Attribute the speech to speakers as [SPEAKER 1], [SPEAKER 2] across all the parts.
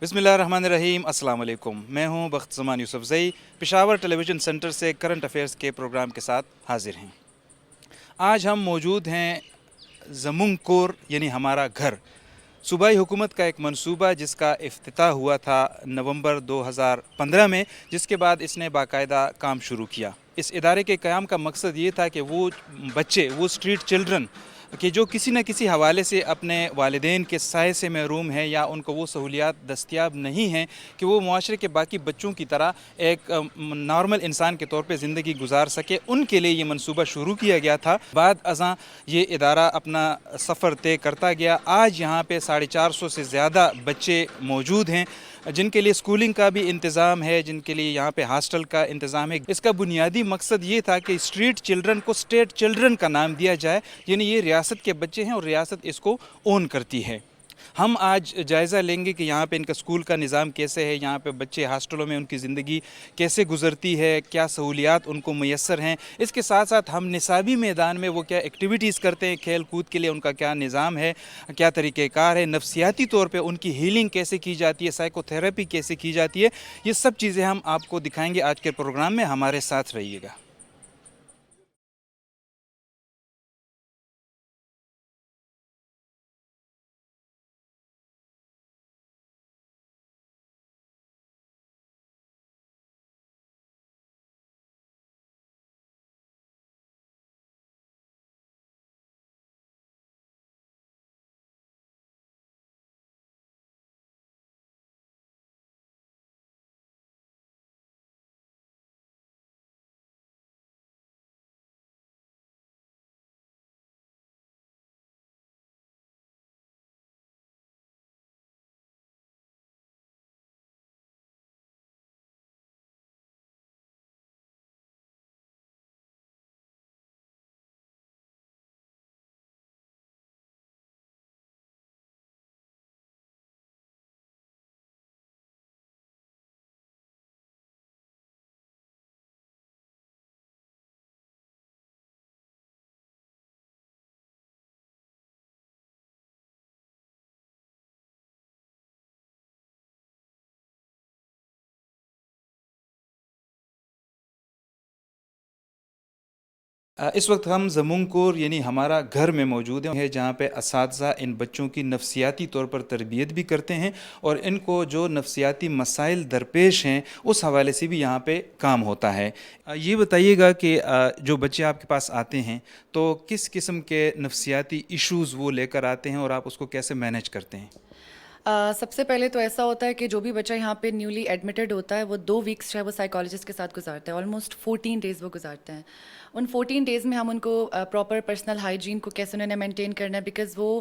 [SPEAKER 1] بسم اللہ الرحمن الرحیم، السلام علیکم۔ میں ہوں بخت زمان یوسف زئی، پشاور ٹیلی ویژن سینٹر سے کرنٹ افیئرز کے پروگرام کے ساتھ حاضر ہیں۔ آج ہم موجود ہیں زمونگ کور یعنی ہمارا گھر، صوبائی حکومت کا ایک منصوبہ جس کا افتتاح ہوا تھا نومبر 2015 میں، جس کے بعد اس نے باقاعدہ کام شروع کیا۔ اس ادارے کے قیام کا مقصد یہ تھا کہ وہ بچے، وہ اسٹریٹ چلڈرن کہ جو کسی نہ کسی حوالے سے اپنے والدین کے سائے سے محروم ہیں یا ان کو وہ سہولیات دستیاب نہیں ہیں کہ وہ معاشرے کے باقی بچوں کی طرح ایک نارمل انسان کے طور پہ زندگی گزار سکے، ان کے لیے یہ منصوبہ شروع کیا گیا تھا۔ بعد ازاں یہ ادارہ اپنا سفر طے کرتا گیا۔ آج یہاں پہ 450 سے زیادہ بچے موجود ہیں جن کے لیے اسکولنگ کا بھی انتظام ہے، جن کے لیے یہاں پہ ہاسٹل کا انتظام ہے۔ اس کا بنیادی مقصد یہ تھا کہ اسٹریٹ چلڈرن کو اسٹیٹ چلڈرن کا نام دیا جائے، یعنی یہ ریاست کے بچے ہیں اور ریاست اس کو اون کرتی ہے۔ ہم آج جائزہ لیں گے کہ یہاں پہ ان کا اسکول کا نظام کیسے ہے، یہاں پہ بچے ہاسٹلوں میں ان کی زندگی کیسے گزرتی ہے، کیا سہولیات ان کو میسر ہیں۔ اس کے ساتھ ساتھ ہم نصابی میدان میں وہ کیا ایکٹیویٹیز کرتے ہیں، کھیل کود کے لیے ان کا کیا نظام ہے، کیا طریقہ کار ہے، نفسیاتی طور پہ ان کی ہیلنگ کیسے کی جاتی ہے، سائیکو تھراپی کیسے کی جاتی ہے، یہ سب چیزیں ہم آپ کو دکھائیں گے آج کے پروگرام میں۔ ہمارے ساتھ رہیے گا۔ اس وقت ہم زمونگ کور یعنی ہمارا گھر میں موجود ہیں جہاں پہ اساتذہ ان بچوں کی نفسیاتی طور پر تربیت بھی کرتے ہیں اور ان کو جو نفسیاتی مسائل درپیش ہیں اس حوالے سے بھی یہاں پہ کام ہوتا ہے۔ یہ بتائیے گا کہ جو بچے آپ کے پاس آتے ہیں تو کس قسم کے نفسیاتی ایشوز وہ لے کر آتے ہیں اور آپ اس کو کیسے مینیج کرتے ہیں؟
[SPEAKER 2] سب سے پہلے تو ایسا ہوتا ہے کہ جو بھی بچہ یہاں پہ نیولی ایڈمیٹڈ ہوتا ہے وہ 2 ویکس جو ہے وہ سائیکالوجسٹ کے ساتھ گزارتا ہے، آلموسٹ 14 ڈیز وہ گزارتے ہیں۔ ان 14 ڈیز میں ہم ان کو پراپر پرسنل ہائیجین کو کیسے انہوں نے مینٹین کرنا ہے، بیکاز وہ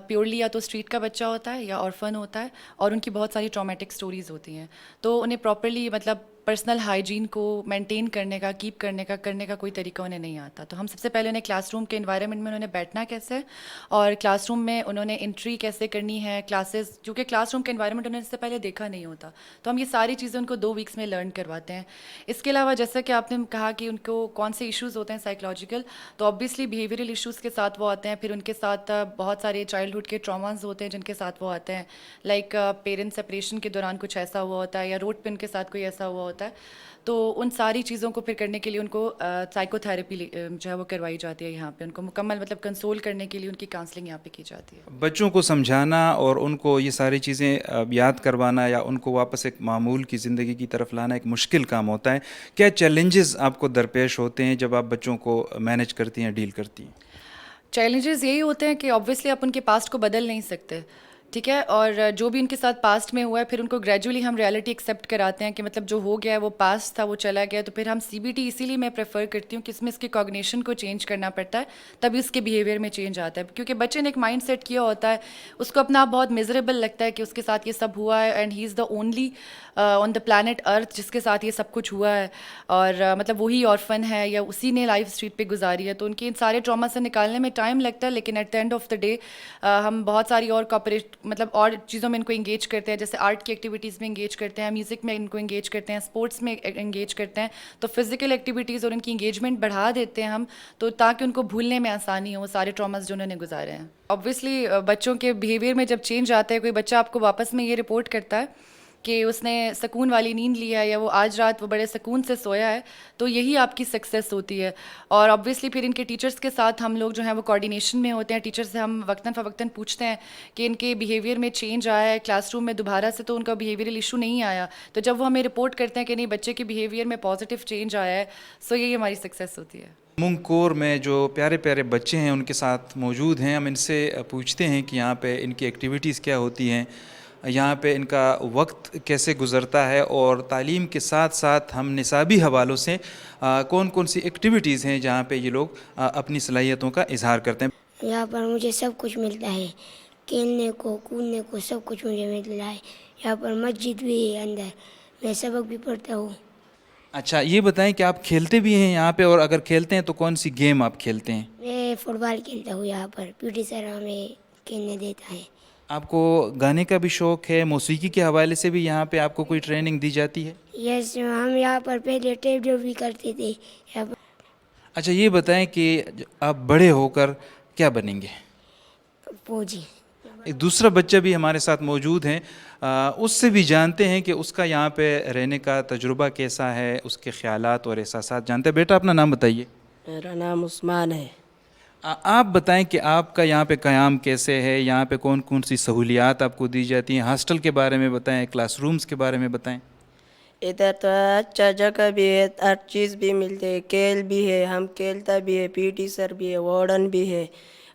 [SPEAKER 2] پیورلی یا تو اسٹریٹ کا بچہ ہوتا ہے یا آرفن ہوتا ہے اور ان کی بہت ساری ٹرامیٹک اسٹوریز ہوتی ہیں، تو انہیں پراپرلی مطلب پرسنل ہائیجین کو مینٹین کرنے کا، کیپ کرنے کا کوئی طریقہ انہیں نہیں آتا۔ تو ہم سب سے پہلے انہیں کلاس روم کے انوائرمنٹ میں انہوں نے بیٹھنا کیسے ہے اور کلاس روم میں انہوں نے انٹری کیسے کرنی ہے، کلاسز کیونکہ کلاس روم کا انوائرمنٹ انہوں نے اس سے پہلے دیکھا نہیں ہوتا، تو ہم یہ ساری چیزیں ان کو 2 ویکس میں لرن کرواتے ہیں۔ اس کے علاوہ جیسا کہ آپ نے کہا کہ ان کو کون سے ایشوز ہوتے ہیں سائیکولوجیکل، تو آبویسلی بیہیویئرل ایشوز کے ساتھ وہ آتے ہیں، پھر ان کے ساتھ بہت سارے چائلڈہڈ کے ٹراماز ہوتے ہیں جن کے ساتھ وہ آتے ہیں، لائک پیرنٹ سپریشن کے دوران کچھ ایسا ہوا ہوتا ہے یا روڈ پہ ان کے ساتھ کوئی ایسا ہوا ہوتا ہے، تو ان ساری چیزوں کو پھر کرنے کے لیے ان کو سائیکو تھراپی جو ہے وہ کروائی جاتی ہے یہاں پہ، ان کو مکمل مطلب کنسول کرنے کے لیے ان کی کاؤنسلنگ یہاں پہ کی جاتی ہے۔
[SPEAKER 1] بچوں کو سمجھانا اور ان کو یہ ساری چیزیں یاد کروانا یا ان کو واپس ایک معمول کی زندگی کی طرف لانا ایک مشکل کام ہوتا ہے۔ کیا چیلنجز آپ کو درپیش ہوتے ہیں جب آپ بچوں کو مینیج کرتی ہیں، ڈیل کرتی ہیں؟
[SPEAKER 2] چیلنجز یہی ہوتے ہیں کہ آبویسلی آپ ان کے پاسٹ کو بدل نہیں سکتے، ٹھیک ہے، اور جو بھی ان کے ساتھ پاسٹ میں ہوا ہے پھر ان کو گریجولی ہم ریئلٹی ایکسیپٹ کراتے ہیں کہ مطلب جو ہو گیا ہے وہ پاسٹ تھا، وہ چلا گیا، تو پھر ہم سی بی ٹی اسی لیے میں پریفر کرتی ہوں کہ اس میں اس کے کوگنیشن کو چینج کرنا پڑتا ہے، تبھی اس کے بیہیویئر میں چینج آتا ہے، کیونکہ بچے نے ایک مائنڈ سیٹ کیا ہوتا ہے، اس کو اپنا آپ بہت میزریبل لگتا ہے کہ اس کے ساتھ یہ سب ہوا ہے and he is the only on the planet earth جس کے ساتھ یہ سب کچھ ہوا ہے، اور مطلب وہی آرفن ہے یا اسی نے لائف اسٹریٹ پہ گزاری ہے، تو ان کے ان سارے ٹراما سے نکالنے میں ٹائم لگتا ہے، لیکن at the end of the day ہم بہت ساری اور مطلب اور چیزوں میں ان کو انگیج کرتے ہیں, جیسے آرٹ کی ایکٹیویٹیز میں انگیج کرتے ہیں, میوزک میں ان کو انگیج کرتے ہیں, اسپورٹس میں انگیج کرتے ہیں, تو فزیکل ایکٹیویٹیز اور ان کی انگیجمنٹ بڑھا دیتے ہیں ہم, تو تاکہ ان کو بھولنے میں آسانی ہو وہ سارے ٹراماز جو انہوں نے گزارے ہیں. آبویسلی بچوں کے بیہیویئر میں جب چینج آتا ہے, کوئی بچہ آپ کو واپس میں یہ رپورٹ کرتا ہے کہ اس نے سکون والی نیند لی ہے یا وہ آج رات وہ بڑے سکون سے سویا ہے, تو یہی آپ کی سکسیس ہوتی ہے. اور آبویسلی پھر ان کے ٹیچرس کے ساتھ ہم لوگ جو ہیں وہ کوآرڈینیشن میں ہوتے ہیں, ٹیچر سے ہم وقتاً فوقتاً پوچھتے ہیں کہ ان کے بیہیویئر میں چینج آیا ہے کلاس روم میں دوبارہ سے, تو ان کا بیہیویئرل ایشو نہیں آیا, تو جب وہ ہمیں رپورٹ کرتے ہیں کہ نہیں بچے کے بیہیویئر میں پازیٹیو چینج آیا ہے, سو یہی ہماری سکسیس ہوتی ہے.
[SPEAKER 1] زمونگ کور میں جو پیارے پیارے بچے ہیں ان کے ساتھ موجود ہیں, ہم ان سے پوچھتے ہیں کہ یہاں پہ ان کی ایکٹیویٹیز کیا ہوتی ہیں, یہاں پہ ان کا وقت کیسے گزرتا ہے, اور تعلیم کے ساتھ ساتھ ہم نصابی حوالوں سے کون کون سی ایکٹیویٹیز ہیں جہاں پہ یہ لوگ اپنی صلاحیتوں کا اظہار کرتے ہیں.
[SPEAKER 3] یہاں پر مجھے سب کچھ ملتا ہے, کھیلنے کو کودنے کو سب کچھ مجھے ملتا ہے. یہاں پر مسجد بھی ہے اندر, میں سبق بھی پڑھتا ہوں.
[SPEAKER 1] اچھا یہ بتائیں کہ آپ کھیلتے بھی ہیں یہاں پہ, اور اگر کھیلتے ہیں تو کون سی گیم آپ کھیلتے ہیں؟
[SPEAKER 3] میں فٹ بال کھیلتا ہوں یہاں پر, پی ٹی سر ہمیں کھیلنے دیتا ہے.
[SPEAKER 1] آپ کو گانے کا بھی شوق ہے, موسیقی کے حوالے سے بھی یہاں پہ آپ کو کوئی ٹریننگ دی جاتی ہے؟
[SPEAKER 3] یس, ہم یہاں پر پہلے ٹیپ ڈور بھی کرتے تھے یہاں پر.
[SPEAKER 1] اچھا یہ بتائیں کہ آپ بڑے ہو کر کیا بنیں گے؟
[SPEAKER 3] فوجی.
[SPEAKER 1] ایک دوسرا بچہ بھی ہمارے ساتھ موجود ہیں, اس سے بھی جانتے ہیں کہ اس کا یہاں پہ رہنے کا تجربہ کیسا ہے, اس کے خیالات اور احساسات جانتے ہیں. بیٹا اپنا نام بتائیے.
[SPEAKER 4] میرا نام عثمان ہے.
[SPEAKER 1] آپ بتائیں کہ آپ کا یہاں پہ قیام کیسے ہے, یہاں پہ کون کون سی سہولیات آپ کو دی جاتی ہیں, ہاسٹل کے بارے میں بتائیں, کلاس رومز کے بارے میں بتائیں.
[SPEAKER 4] ادھر تو اچھا جگہ بھی ہے, ہر چیز بھی ملتے ہے, کھیل بھی ہے, ہم کھیلتا بھی ہے, پی ٹی سر بھی ہے, وارڈن بھی ہے,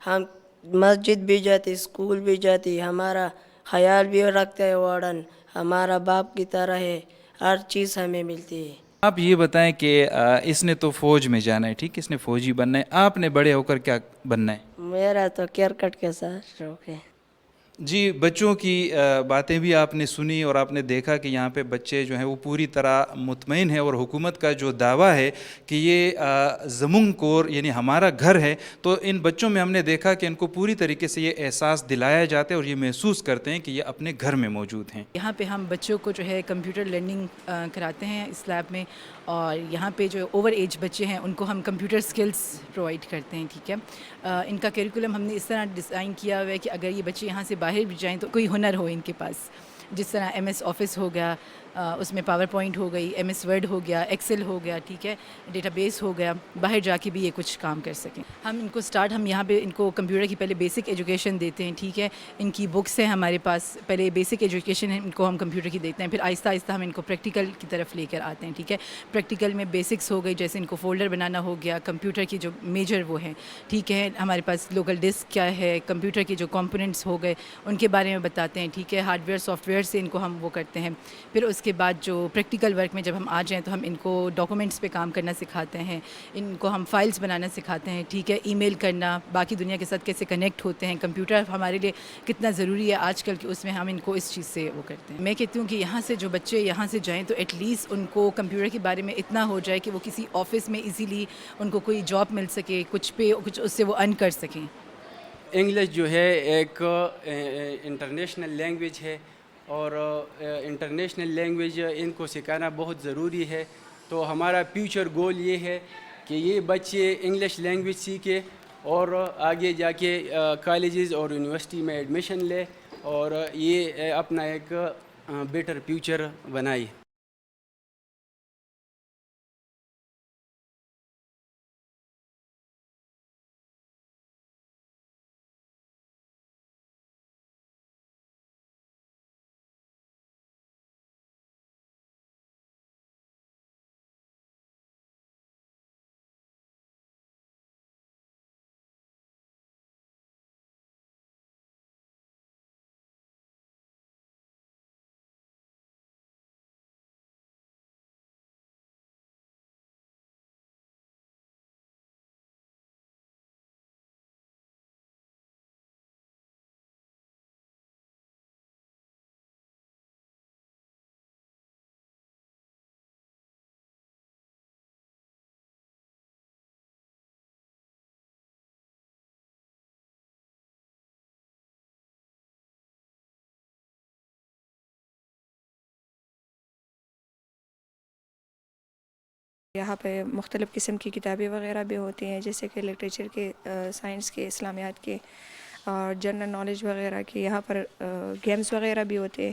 [SPEAKER 4] ہم مسجد بھی جاتے, اسکول بھی جاتی, ہمارا خیال بھی رکھتا ہے وارڈن, ہمارا باپ کی طرح ہے, ہر چیز ہمیں ملتی ہے.
[SPEAKER 1] آپ یہ بتائیں کہ اس نے تو فوج میں جانا ہے, ٹھیک, اس نے فوجی بننا ہے, آپ نے بڑے ہو کر کیا بننا ہے؟
[SPEAKER 4] میرا تو کرکٹ کے ساتھ شوق ہے.
[SPEAKER 1] جی, بچوں کی باتیں بھی آپ نے سنی, اور آپ نے دیکھا کہ یہاں پہ بچے جو ہیں وہ پوری طرح مطمئن ہیں, اور حکومت کا جو دعویٰ ہے کہ یہ زمونگ کور یعنی ہمارا گھر ہے, تو ان بچوں میں ہم نے دیکھا کہ ان کو پوری طریقے سے یہ احساس دلایا جاتا ہے اور یہ محسوس کرتے ہیں کہ یہ اپنے گھر میں موجود ہیں.
[SPEAKER 5] یہاں پہ ہم بچوں کو جو ہے کمپیوٹر لرننگ کراتے ہیں اس لیب میں, اور یہاں پہ جو اوور ایج بچے ہیں ان کو ہم کمپیوٹر سکلز پرووائڈ کرتے ہیں. ٹھیک ہے, ان کا کیریکولم ہم نے اس طرح ڈیزائن کیا ہوا ہے کہ اگر یہ بچے یہاں سے باہر بھی جائیں تو کوئی ہنر ہو ان کے پاس, جس طرح ایم ایس آفس ہو گیا, اس میں پاور پوائنٹ ہو گئی, ایم ایس ورڈ ہو گیا, ایکسل ہو گیا, ٹھیک ہے, ڈیٹا بیس ہو گیا, باہر جا کے بھی یہ کچھ کام کر سکیں. ہم ان کو ہم یہاں پہ ان کو کمپیوٹر کی پہلے بیسک ایجوکیشن دیتے ہیں. ٹھیک ہے, ان کی بکس ہیں ہمارے پاس, پہلے بیسک ایجوکیشن ہے ان کو ہم کمپیوٹر کی دیتے ہیں, پھر آہستہ آہستہ ہم ان کو پریکٹیکل کی طرف لے کر آتے ہیں. ٹھیک ہے, پریکٹیکل میں بیسکس ہو گئی, جیسے ان کو فولڈر بنانا ہو گیا, کمپیوٹر کی جو میجر وہ ہیں, ٹھیک ہے, ہمارے پاس لوکل ڈسک کیا ہے, کمپیوٹر کے جو کمپوننٹس ہو گئے ان کے بارے میں بتاتے ہیں. ٹھیک ہے, ہارڈ ویئر سافٹ ویئر سے ان کو ہم وہ کرتے ہیں. پھر اس کے بعد جو پریکٹیکل ورک میں جب ہم آ جائیں تو ہم ان کو ڈاکومنٹس پہ کام کرنا سکھاتے ہیں, ان کو ہم فائلز بنانا سکھاتے ہیں. ٹھیک ہے, ای میل کرنا, باقی دنیا کے ساتھ کیسے کنیکٹ ہوتے ہیں, کمپیوٹر ہمارے لیے کتنا ضروری ہے آج کل کہ اس میں ہم ان کو اس چیز سے وہ کرتے ہیں. میں کہتی ہوں کہ یہاں سے جو بچے یہاں سے جائیں تو ایٹ لیسٹ ان کو کمپیوٹر کے بارے میں اتنا ہو جائے کہ وہ کسی آفس میں ایزیلی ان کو کوئی جاب مل سکے, کچھ اس سے وہ ارن کر سکیں.
[SPEAKER 6] انگلش جو ہے ایک انٹرنیشنل لینگویج ہے, اور انٹرنیشنل لینگویج ان کو سکھانا بہت ضروری ہے. تو ہمارا فیوچر گول یہ ہے کہ یہ بچے انگلش لینگویج سیکھے اور آگے جا کے کالجز اور یونیورسٹی میں ایڈمیشن لے, اور یہ اپنا ایک بیٹر فیوچر بنائے.
[SPEAKER 7] یہاں پہ مختلف قسم کی کتابیں وغیرہ بھی ہوتی ہیں، جیسے کہ لٹریچر کے، سائنس کے، اسلامیات کے اور جنرل نالج وغیرہ کے. یہاں پر گیمز وغیرہ بھی ہوتے ہیں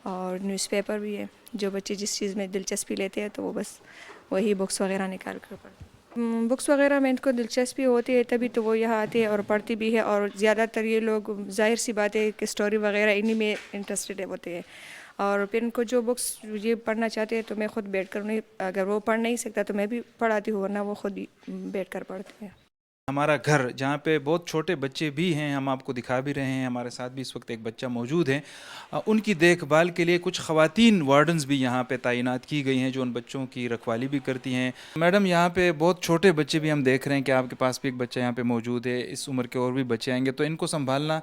[SPEAKER 7] اور نیوز پیپر بھی ہے. جو بچے جس چیز میں دلچسپی لیتے ہیں تو وہ بس وہی بکس وغیرہ نکال کر پڑھتے ہیں. بکس وغیرہ میں ان کو دلچسپی ہوتی ہے تبھی تو وہ یہاں آتے ہیں اور پڑھتی بھی ہے. اور زیادہ تر یہ لوگ ظاہر سی بات ہے کہ اسٹوری وغیرہ انہی میں انٹرسٹڈ ہوتے ہیں. اور پھر ان کو جو بکس یہ پڑھنا چاہتے ہیں تو میں خود بیٹھ کر انہیں، اگر وہ پڑھ نہیں سکتا تو میں بھی پڑھاتی ہوں، ورنہ وہ خود ہی بیٹھ کر پڑھتے ہیں.
[SPEAKER 1] ہمارا گھر جہاں پہ بہت چھوٹے بچے بھی ہیں، ہم آپ کو دکھا بھی رہے ہیں، ہمارے ساتھ بھی اس وقت ایک بچہ موجود ہے. ان کی دیکھ بھال کے لیے کچھ خواتین وارڈنز بھی یہاں پہ تعینات کی گئی ہیں جو ان بچوں کی رکھوالی بھی کرتی ہیں. میڈم، یہاں پہ بہت چھوٹے بچے بھی ہم دیکھ رہے ہیں کہ آپ کے پاس بھی ایک بچہ یہاں پہ موجود ہے، اس عمر کے اور بھی بچے آئیں گے تو ان کو سنبھالنا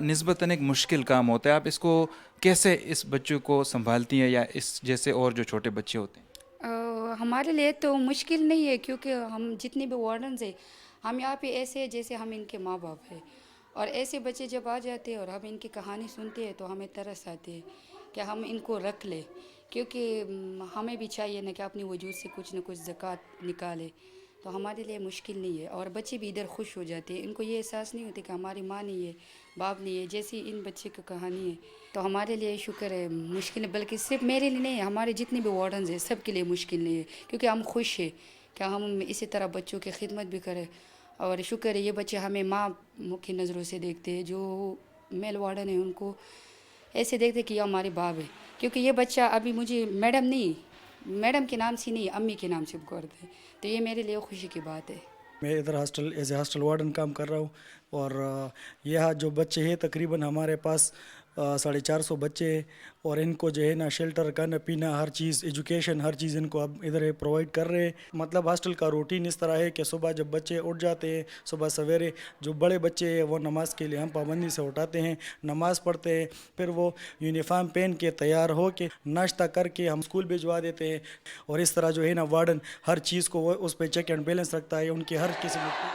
[SPEAKER 1] نسبتاً ایک مشکل کام ہوتا ہے. آپ اس کو کیسے اس بچوں کو سنبھالتی ہیں یا اس جیسے اور جو چھوٹے بچے ہوتے ہیں؟
[SPEAKER 8] ہمارے لیے تو مشکل نہیں ہے، کیونکہ ہم جتنے بھی وارڈنز ہیں ہم یہاں پہ ایسے ہیں جیسے ہم ان کے ماں باپ ہیں. اور ایسے بچے جب آ جاتے ہیں اور ہم ان کی کہانی سنتے ہیں تو ہمیں ترس آتی ہے کہ ہم ان کو رکھ لیں، کیونکہ ہمیں بھی چاہیے نا کہ اپنی وجود سے کچھ نہ کچھ زکوٰۃ نکالے. تو ہمارے لیے مشکل نہیں ہے اور بچے بھی ادھر خوش ہو جاتے ہیں. ان کو یہ احساس نہیں ہوتا کہ ہماری ماں نہیں ہے، باپ نہیں ہے، جیسی ان بچے کی کہانی ہے. تو ہمارے لیے شکر ہے مشکل ہے، بلکہ صرف میرے لیے نہیں ہے، ہمارے جتنے بھی وارڈنز ہیں سب کے لیے مشکل نہیں ہے، کیونکہ ہم خوش ہیں کہ ہم اسی طرح بچوں کی خدمت بھی کریں. اور شکر ہے یہ بچے ہمیں ماں کی نظروں سے دیکھتے ہیں. جو میل وارڈن ہیں ان کو ایسے دیکھتے کہ یہ ہمارے باپ ہے، کیونکہ یہ بچہ ابھی مجھے میڈم کے نام سے نہیں، امی کے نام سے پکارتے ہیں. تو یہ میرے لیے خوشی کی بات ہے.
[SPEAKER 9] میں ادھر ایز اے ہاسٹل وارڈن کام کر رہا ہوں. اور یہاں جو بچے ہیں تقریباً ہمارے پاس 450 بچے ہیں. اور ان کو جو ہے نا شیلٹر، کھانا پینا، ہر چیز، ایجوکیشن، ہر چیز ان کو اب ادھر پرووائڈ کر رہے ہیں. مطلب ہاسٹل کا روٹین اس طرح ہے کہ صبح جب بچے اٹھ جاتے ہیں، صبح سویرے جو بڑے بچے ہیں وہ نماز کے لیے ہم پابندی سے اٹھاتے ہیں، نماز پڑھتے ہیں، پھر وہ یونیفارم پہن کے تیار ہو کے ناشتہ کر کے ہم اسکول بھجوا دیتے ہیں. اور اس طرح جو ہے نا وارڈن ہر چیز کو وہ اس پہ چیک اینڈ بیلنس رکھتا ہے، ان کی ہر قسم کی.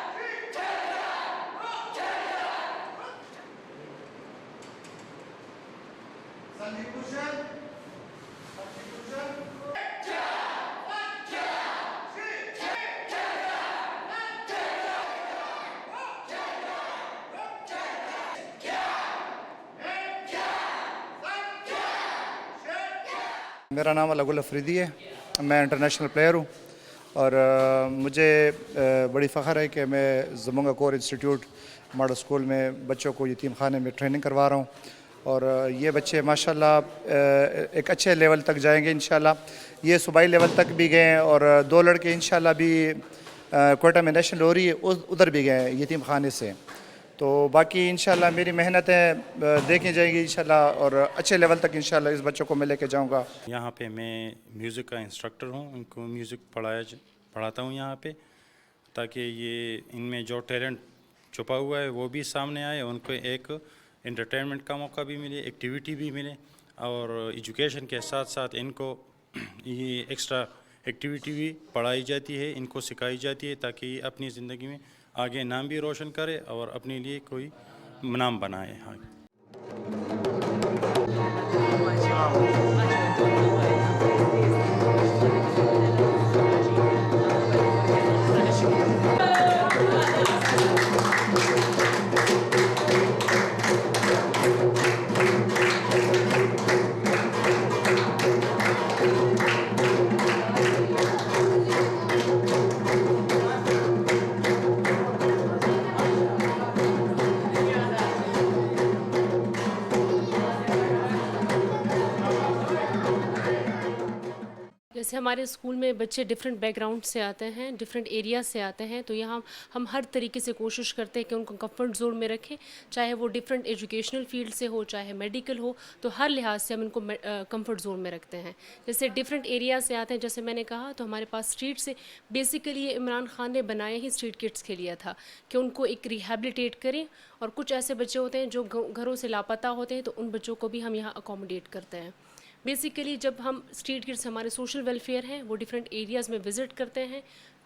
[SPEAKER 10] میرا نام الگ الافریدی ہے، میں انٹرنیشنل پلیئر ہوں. اور مجھے بڑی فخر ہے کہ میں زمونگا کور انسٹیٹیوٹ ماڈل اسکول میں بچوں کو یتیم خانے میں ٹریننگ کروا رہا ہوں. اور یہ بچے ماشاءاللہ ایک اچھے لیول تک جائیں گے انشاءاللہ. یہ صوبائی لیول تک بھی گئے ہیں اور 2 لڑکے انشاءاللہ بھی کوئٹہ میں نیشنل ہو رہی ہے ادھر بھی گئے ہیں یتیم خانے سے. تو باقی انشاءاللہ میری محنتیں دیکھی جائیں گی انشاءاللہ اور اچھے لیول تک انشاءاللہ اس بچوں کو میں لے کے جاؤں گا.
[SPEAKER 11] یہاں پہ میں میوزک کا انسٹرکٹر ہوں، ان کو میوزک پڑھاتا ہوں یہاں پہ، تاکہ یہ ان میں جو ٹیلنٹ چھپا ہوا ہے وہ بھی سامنے آئے، ان کو ایک انٹرٹینمنٹ کا موقع بھی ملے، ایکٹیویٹی بھی ملے. اور ایجوکیشن کے ساتھ ساتھ ان کو یہ ایکسٹرا ایکٹیویٹی بھی پڑھائی جاتی ہے، ان کو سکھائی جاتی ہے تاکہ یہ اپنی زندگی میں آگے نام بھی روشن کرے اور اپنے لیے کوئی نام بنائے. ہاں.
[SPEAKER 12] جیسے ہمارے اسکول میں بچے ڈفرینٹ بیک گراؤنڈ سے آتے ہیں، ڈفرینٹ ایریاز سے آتے ہیں، تو یہاں ہم ہر طریقے سے کوشش کرتے ہیں کہ ان کو کمفرٹ زون میں رکھیں، چاہے وہ ڈفرینٹ ایجوکیشنل فیلڈ سے ہو، چاہے میڈیکل ہو، تو ہر لحاظ سے ہم ان کو کمفرٹ زون میں رکھتے ہیں. جیسے ڈفرینٹ ایریاز سے آتے ہیں، جیسے میں نے کہا تو ہمارے پاس اسٹریٹ سے بیسیکلی یہ عمران خان نے بنایا ہی اسٹریٹ کڈس کے لیے تھا کہ ان کو ایک ریہیبلیٹیٹ کریں. اور کچھ ایسے بچے ہوتے ہیں جو گھروں سے لاپتہ ہوتے ہیں، تو ان بچوں کو بھی ہم یہاں اکوموڈیٹ کرتے ہیں. بیسیکلی جب ہم اسٹریٹ کڈس ہمارے سوشل ویلفیئر ہیں وہ ڈفرینٹ ایریاز میں وزٹ کرتے ہیں،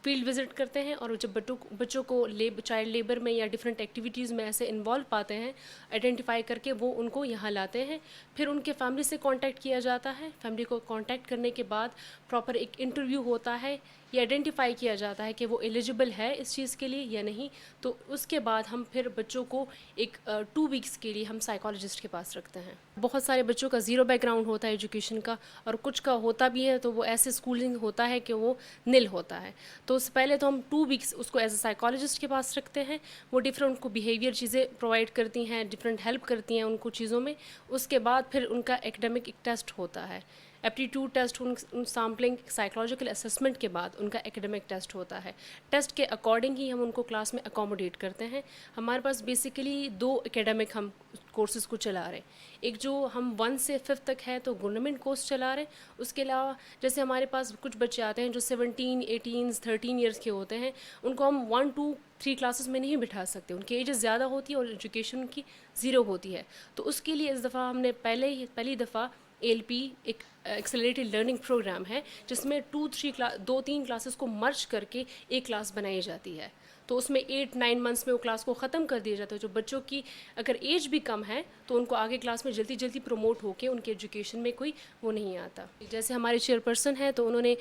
[SPEAKER 12] فیلڈ وزٹ کرتے ہیں، اور جب بچوں کو چائلڈ لیبر میں یا ڈفرینٹ ایکٹیویٹیز میں ایسے انوالو پاتے ہیں، آئیڈینٹیفائی کر کے وہ ان کو یہاں لاتے ہیں. پھر ان کے فیملی سے کانٹیکٹ کیا جاتا ہے. فیملی کو کانٹیکٹ کرنے کے بعد پراپر ایک انٹرویو ہوتا ہے. یہ آئیڈینٹیفائی کیا جاتا ہے کہ وہ ایلیجبل ہے اس چیز کے لیے یا نہیں. تو اس کے بعد ہم پھر بچوں کو ایک 2 ویکس کے لیے ہم سائیکالوجسٹ کے پاس رکھتے ہیں. بہت سارے بچوں کا زیرو بیک گراؤنڈ ہوتا ہے ایجوکیشن کا, اور کچھ کا ہوتا بھی ہے تو وہ ایسے اسکولنگ ہوتا ہے کہ وہ نل ہوتا ہے. تو اس سے پہلے تو ہم 2 ویکس اس کو ایز اے سائیکالوجسٹ کے پاس رکھتے ہیں. وہ ڈفرینٹ کو بیہیویئر چیزیں پرووائڈ کرتی ہیں, ڈفرینٹ ہیلپ کرتی ہیں ان کو چیزوں میں. اس کے بعد پھر ان کا ایکڈیمک ایک ٹیسٹ ہوتا ہے, ایپٹیٹیوڈ ٹیسٹ, ان سیمپلنگ سائیکولوجیکل اسسمنٹ کے بعد ان کا ایکڈیمک ٹیسٹ ہوتا ہے. ٹیسٹ کے اکارڈنگ ہی ہم ان کو کلاس میں اکوموڈیٹ کرتے ہیں. ہمارے پاس بیسیکلی 2 ایکڈیمک ہم کورسز کو چلا رہے ہیں. ایک جو ہم 1 سے 5 تک ہے تو گورنمنٹ کورس چلا رہے ہیں. اس کے علاوہ جیسے ہمارے پاس کچھ بچے آتے ہیں جو 17, 18, 13 ایئرس کے ہوتے ہیں, ان کو ہم 1, 2, 3 کلاسز میں نہیں بٹھا سکتے, ان کی ایجز زیادہ ہوتی ہے اور ایجوکیشن ان کی 0 ہوتی ہے. تو اس کے لیے اس دفعہ ہم نے پہلی دفعہ ALP ایک ایکسلریٹڈ لرننگ پروگرام ہے جس میں 2-3 کلاسز کو مرج کر کے ایک کلاس بنائی جاتی ہے. تو اس میں 8-9 منتھس میں وہ کلاس کو ختم کر دیا جاتا ہے. جو بچوں کی اگر ایج بھی کم ہے تو ان کو آگے کلاس میں جلدی پروموٹ ہو کے ان کے ایجوکیشن میں کوئی وہ نہیں آتا. جیسے ہمارے چیئر پرسن ہیں تو انہوں نے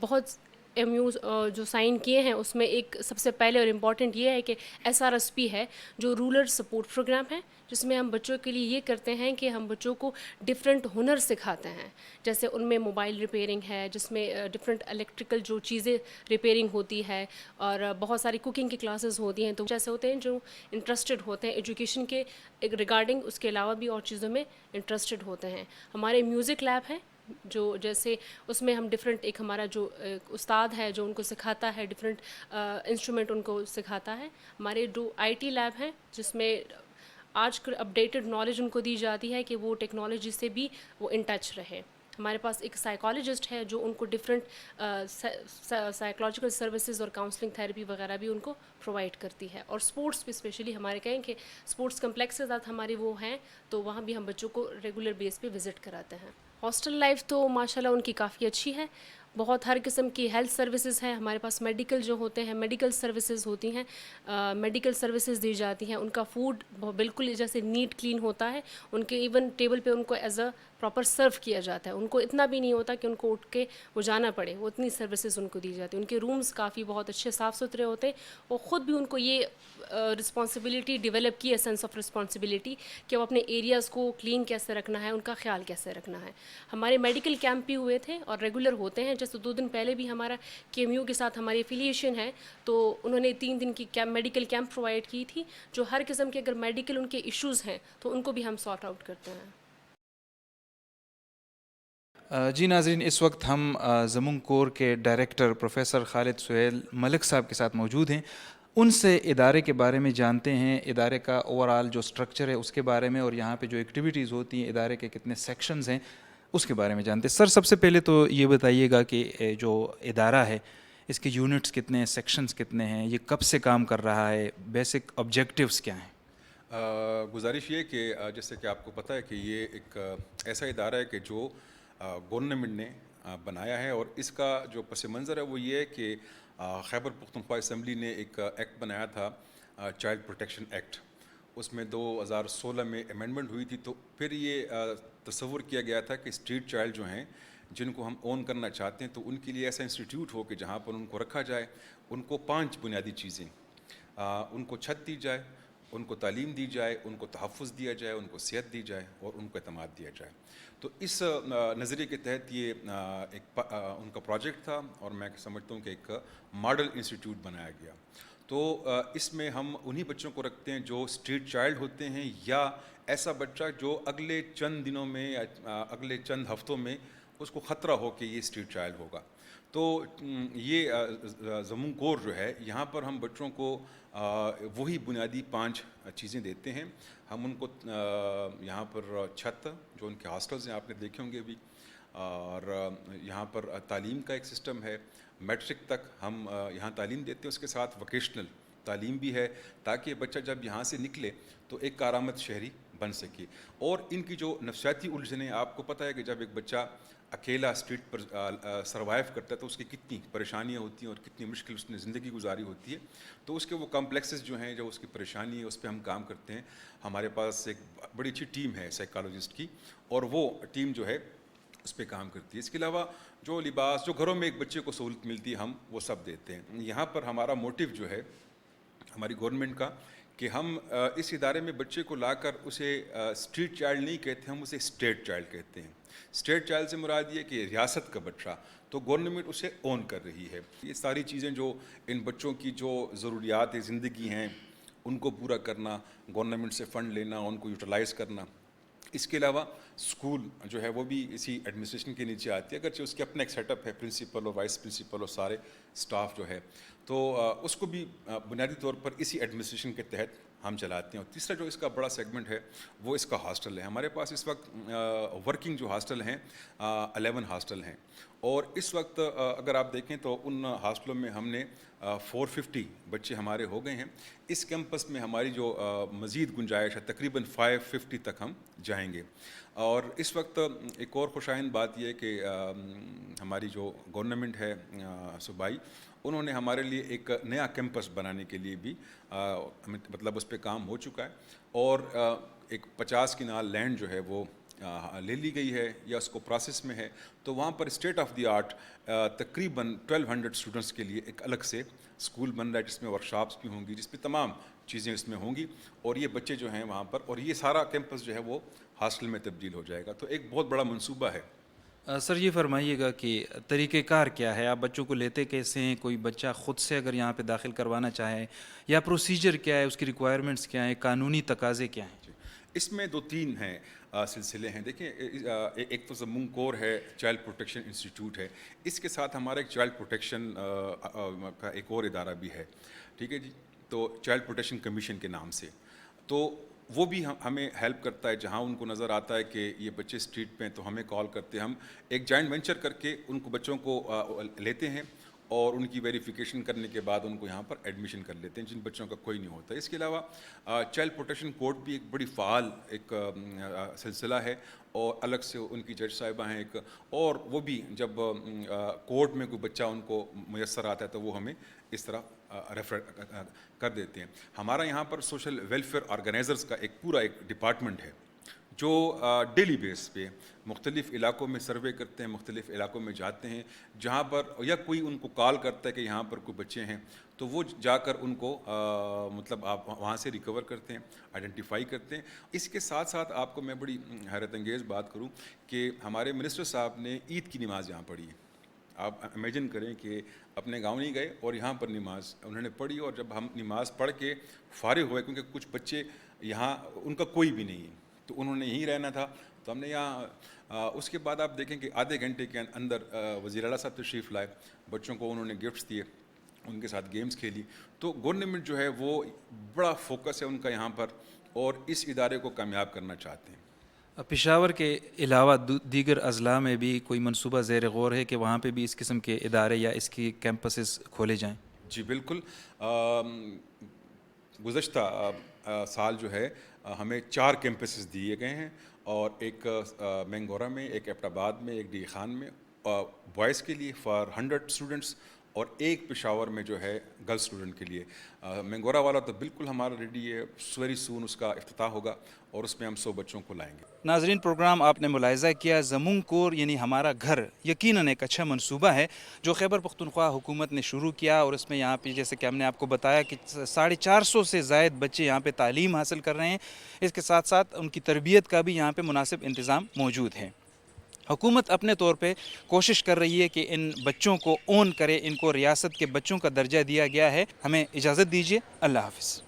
[SPEAKER 12] بہت MUs جو سائن کیے ہیں, اس میں ایک سب سے پہلے اور امپورٹنٹ یہ ہے کہ SRSP ہے جو رولر سپورٹ پروگرام ہے, جس میں ہم بچوں کے لیے یہ کرتے ہیں کہ ہم بچوں کو ڈفرینٹ ہنر سکھاتے ہیں. جیسے ان میں موبائل ریپیئرنگ ہے, جس میں ڈفرینٹ الیکٹریکل جو چیزیں ریپیئرنگ ہوتی ہے, اور بہت ساری کوکنگ کی کلاسز ہوتی ہیں. تو جیسے ہوتے ہیں جو انٹرسٹڈ ہوتے ہیں ایجوکیشن کے ریگارڈنگ, اس کے علاوہ بھی اور چیزوں میں انٹرسٹڈ ہوتے ہیں. ہمارے میوزک لیب ہے جو جیسے اس میں ہم ڈفرینٹ, ایک ہمارا جو استاد ہے جو ان کو سکھاتا ہے, ڈفرینٹ انسٹرومنٹ ان کو سکھاتا ہے. ہمارے جو IT لیب ہیں جس میں آج کل اپڈیٹڈ نالج ان کو دی جاتی ہے کہ وہ ٹیکنالوجی سے بھی وہ ان ٹچ رہے. ہمارے پاس ایک سائیکالوجسٹ ہے جو ان کو ڈفرینٹ سائیکولوجیکل سروسز اور کاؤنسلنگ تھیراپی وغیرہ بھی ان کو پرووائڈ کرتی ہے. اور اسپورٹس بھی اسپیشلی ہمارے کہیں کہ اسپورٹس کمپلیکس کے ساتھ ہمارے وہ ہیں, تو وہاں بھی ہم بچوں کو ریگولر بیس پہ وزٹ کراتے ہیں. ہاسٹل لائف تو ماشاء اللہ ان کی کافی اچھی ہے. بہت ہر قسم کی ہیلتھ سروسز ہیں ہمارے پاس. میڈیکل جو ہوتے ہیں, میڈیکل سروسز ہوتی ہیں, میڈیکل سروسز دی جاتی ہیں. ان کا فوڈ بالکل جیسے نیٹ کلین ہوتا ہے. ان کے ایون ٹیبل پہ ان کو ایز اے پراپر سرو کیا جاتا ہے. ان کو اتنا بھی نہیں ہوتا کہ ان کو اٹھ کے وہ جانا پڑے, وہ اتنی سروسز ان کو دی جاتی ہیں. ان کے رومز کافی بہت اچھے صاف ستھرے ہوتے ہیں, اور خود بھی ان کو یہ رسپانسبلٹی ڈیولپ کی ہے, سینس آف رسپانسبلٹی, کہ وہ اپنے ایریاز کو کلین کیسے رکھنا ہے, ان کا خیال کیسے رکھنا ہے. ہمارے میڈیکل کیمپ بھی ہوئے تھے اور ریگولر ہوتے ہیں. جیسے 2 دن پہلے بھی ہمارا KMU کے ساتھ ہماری افیلیشن ہے, تو انہوں نے 3 دن کی میڈیکل کیمپ پرووائڈ کی تھی, جو ہر قسم کے اگر میڈیکل ان کے ایشوز ہیں تو ان کو بھی ہم سارٹ آؤٹ کرتے ہیں.
[SPEAKER 1] جی ناظرین, اس وقت ہم زمون کور کے ڈائریکٹر پروفیسر خالد سہیل ملک صاحب کے ساتھ موجود ہیں. ان سے ادارے کے بارے میں جانتے ہیں, ادارے کا اوور آل جو سٹرکچر ہے اس کے بارے میں, اور یہاں پہ جو ایکٹیویٹیز ہوتی ہیں, ادارے کے کتنے سیکشنز ہیں اس کے بارے میں جانتے ہیں. سر, سب سے پہلے تو یہ بتائیے گا کہ جو ادارہ ہے اس کے یونٹس کتنے ہیں, سیکشنز کتنے ہیں, یہ کب سے کام کر رہا ہے, بیسک آبجیکٹیوز کیا ہیں؟
[SPEAKER 13] گزارش یہ کہ جیسے کہ آپ کو پتہ ہے کہ یہ ایک ایسا ادارہ ہے کہ جو گورنمنٹ نے بنایا ہے, اور اس کا جو پس منظر ہے وہ یہ ہے کہ خیبر پختونخوا اسمبلی نے ایک ایکٹ بنایا تھا, چائلڈ پروٹیکشن ایکٹ. اس میں 2016 میں امینڈمنٹ ہوئی تھی. تو پھر یہ تصور کیا گیا تھا کہ اسٹریٹ چائلڈ جو ہیں جن کو ہم اون کرنا چاہتے ہیں, تو ان کے لیے ایسا انسٹیٹیوٹ ہو کہ جہاں پر ان کو رکھا جائے. ان کو 5 بنیادی چیزیں, ان کو چھت دی جائے, ان کو تعلیم دی جائے, ان کو تحفظ دیا جائے, ان کو صحت دی جائے, اور ان کو اعتماد دیا جائے. تو اس نظریے کے تحت یہ ایک ان کا پروجیکٹ تھا, اور میں سمجھتا ہوں کہ ایک ماڈل انسٹیٹیوٹ بنایا گیا. تو اس میں ہم انہی بچوں کو رکھتے ہیں جو اسٹریٹ چائلڈ ہوتے ہیں, یا ایسا بچہ جو اگلے چند دنوں میں یا اگلے چند ہفتوں میں اس کو خطرہ ہو کہ یہ اسٹریٹ چائلڈ ہوگا. تو یہ زمون کور جو ہے, یہاں پر ہم بچوں کو وہی بنیادی 5 چیزیں دیتے ہیں. ہم ان کو یہاں پر چھت, جو ان کے ہاسٹلز ہیں آپ نے دیکھے ہوں گے بھی, اور یہاں پر تعلیم کا ایک سسٹم ہے. میٹرک تک ہم یہاں تعلیم دیتے ہیں, اس کے ساتھ ووکیشنل تعلیم بھی ہے, تاکہ بچہ جب یہاں سے نکلے تو ایک کارآمد شہری بن سکے. اور ان کی جو نفسیاتی الجھنیں, آپ کو پتہ ہے کہ جب ایک بچہ اکیلا اسٹریٹ پر سروائیو کرتا ہے تو اس کی کتنی پریشانیاں ہوتی ہیں اور کتنی مشکل اس نے زندگی گزاری ہوتی ہے. تو اس کے وہ کمپلیکسز جو ہیں, جو اس کی پریشانی ہے, اس پہ ہم کام کرتے ہیں. ہمارے پاس ایک بڑی اچھی ٹیم ہے سائیکالوجسٹ کی, اور وہ ٹیم جو ہے اس پہ کام کرتی ہے. اس کے علاوہ جو لباس جو گھروں میں ایک بچے کو سہولت ملتی ہے ہم وہ سب دیتے ہیں. یہاں پر ہمارا موٹیو جو ہے ہماری گورنمنٹ کا کہ ہم اس ادارے میں بچے کو لا کر اسے اسٹریٹ چائلڈ نہیں کہتے, ہم اسے اسٹیٹ چائلڈ کہتے ہیں. اسٹیٹ چائلڈ سے مراد یہ کہ ریاست کا بچہ, تو گورنمنٹ اسے اون کر رہی ہے. یہ ساری چیزیں جو ان بچوں کی جو ضروریات زندگی ہیں ان کو پورا کرنا, گورنمنٹ سے فنڈ لینا, ان کو یوٹیلائز کرنا. اس کے علاوہ اسکول جو ہے وہ بھی اسی ایڈمنسٹریشن کے نیچے آتی ہے, اگرچہ اس کے اپنا ایک سیٹ اپ ہے, پرنسپل اور وائس پرنسپل اور سارے اسٹاف جو ہے, تو اس کو بھی بنیادی طور پر اسی ایڈمنسٹریشن کے تحت ہم چلاتے ہیں. اور تیسرا جو اس کا بڑا سیگمنٹ ہے وہ اس کا ہاسٹل ہے. ہمارے پاس اس وقت ورکنگ جو ہاسٹل ہیں 11 ہاسٹل ہیں, اور اس وقت اگر آپ دیکھیں تو ان ہاسٹلوں میں ہم نے 450 بچے ہمارے ہو گئے ہیں. اس کیمپس میں ہماری جو مزید گنجائش ہے تقریباً 550 تک ہم جائیں گے. اور اس وقت ایک اور خوشائند بات یہ ہے کہ ہماری جو گورنمنٹ ہے صوبائی, انہوں نے ہمارے لیے ایک نیا کیمپس بنانے کے لیے بھی مطلب اس پہ کام ہو چکا ہے, اور ایک 50 کنال لینڈ جو ہے وہ لے لی گئی ہے یا اس کو پروسیس میں ہے. تو وہاں پر اسٹیٹ آف دی آرٹ تقریباً 1200 اسٹوڈنٹس کے لیے ایک الگ سے اسکول بن رہا ہے, جس میں ورکشاپس بھی ہوں گی, جس پہ تمام چیزیں اس میں ہوں گی, اور یہ بچے جو ہیں وہاں پر, اور یہ سارا کیمپس جو ہے وہ ہاسٹل میں تبدیل ہو جائے گا. تو ایک بہت بڑا منصوبہ ہے.
[SPEAKER 1] سر یہ فرمائیے گا کہ طریقہ کار کیا ہے, آپ بچوں کو لیتے کیسے ہیں, کوئی بچہ خود سے اگر یہاں پہ داخل کروانا چاہے, یا پروسیجر کیا ہے, اس کی ریکوائرمنٹس کیا ہیں, قانونی تقاضے کیا ہیں؟
[SPEAKER 13] اس میں 2-3 ہیں سلسلے ہیں. دیکھیں, ایک تو زمون کور ہے, چائلڈ پروٹیکشن انسٹیٹیوٹ ہے, اس کے ساتھ ہمارا ایک چائلڈ پروٹیکشن کا ایک اور ادارہ بھی ہے, ٹھیک ہے جی, تو چائلڈ پروٹیکشن کمیشن کے نام سے. تو وہ بھی ہمیں ہیلپ کرتا ہے, جہاں ان کو نظر آتا ہے کہ یہ بچے اسٹریٹ پہ ہیں تو ہمیں کال کرتے ہیں. ہم ایک جوائنٹ وینچر کر کے ان کو بچوں کو لیتے ہیں, اور ان کی ویریفیکیشن کرنے کے بعد ان کو یہاں پر ایڈمیشن کر لیتے ہیں, جن بچوں کا کوئی نہیں ہوتا. اس کے علاوہ چائلڈ پروٹیکشن کورٹ بھی ایک بڑی فعال ایک سلسلہ ہے, اور الگ سے ان کی جج صاحبہ ہیں ایک, اور وہ بھی جب کورٹ میں کوئی بچہ ان کو میسر آتا ہے تو وہ ہمیں اس طرح ریفر کر دیتے ہیں. ہمارا یہاں پر سوشل ویلفیئر آرگنائزرز کا ایک پورا ایک ڈپارٹمنٹ ہے, جو ڈیلی بیس پہ مختلف علاقوں میں سروے کرتے ہیں, مختلف علاقوں میں جاتے ہیں, جہاں پر یا کوئی ان کو کال کرتا ہے کہ یہاں پر کوئی بچے ہیں, تو وہ جا کر ان کو مطلب آپ وہاں سے ریکور کرتے ہیں, آئیڈینٹیفائی کرتے ہیں. اس کے ساتھ ساتھ آپ کو میں بڑی حیرت انگیز بات کروں کہ ہمارے منسٹر صاحب نے عید کی نماز یہاں پڑھی ہے. آپ امیجن کریں کہ اپنے گاؤں نہیں گئے اور یہاں پر نماز انہوں نے پڑھی, اور جب ہم نماز پڑھ کے فارغ ہوئے, کیونکہ کچھ بچے یہاں ان کا کوئی بھی نہیں ہے تو انہوں نے یہیں رہنا تھا, تو ہم نے یہاں اس کے بعد آپ دیکھیں کہ آدھے گھنٹے کے اندر وزیر اعلیٰ صاحب تشریف لائے, بچوں کو انہوں نے گفٹس دیے, ان کے ساتھ گیمز کھیلی. تو گورنمنٹ جو ہے وہ بڑا فوکس ہے ان کا یہاں پر, اور اس ادارے کو کامیاب کرنا چاہتے ہیں.
[SPEAKER 1] پشاور کے علاوہ دیگر اضلاع میں بھی کوئی منصوبہ زیر غور ہے کہ وہاں پہ بھی اس قسم کے ادارے یا اس کی کیمپسز کھولے جائیں؟
[SPEAKER 13] جی بالکل. گزشتہ سال جو ہے ہمیں 4 کیمپسز دیے گئے ہیں, اور ایک مینگورا میں, ایک ایبٹ آباد میں, ایک ڈی خان میں بوائز کے لیے فار 100 اسٹوڈنٹس, اور ایک پشاور میں جو ہے گرلس اسٹوڈنٹ کے لیے. مینگورا والا تو بالکل ہمارا ریڈی ہے, ویری سون اس کا افتتاح ہوگا, اور اس میں ہم 100 بچوں کو لائیں گے.
[SPEAKER 1] ناظرین, پروگرام آپ نے ملاحظہ کیا, زمون کور یعنی ہمارا گھر یقیناً ایک اچھا منصوبہ ہے جو خیبر پختونخوا حکومت نے شروع کیا, اور اس میں یہاں پہ جیسے کہ ہم نے آپ کو بتایا کہ 450 سے زائد بچے یہاں پہ تعلیم حاصل کر رہے ہیں. اس کے ساتھ ساتھ ان کی تربیت کا بھی یہاں پہ مناسب انتظام موجود ہے. حکومت اپنے طور پہ کوشش کر رہی ہے کہ ان بچوں کو اون کرے, ان کو ریاست کے بچوں کا درجہ دیا گیا ہے. ہمیں اجازت دیجیے, اللہ حافظ.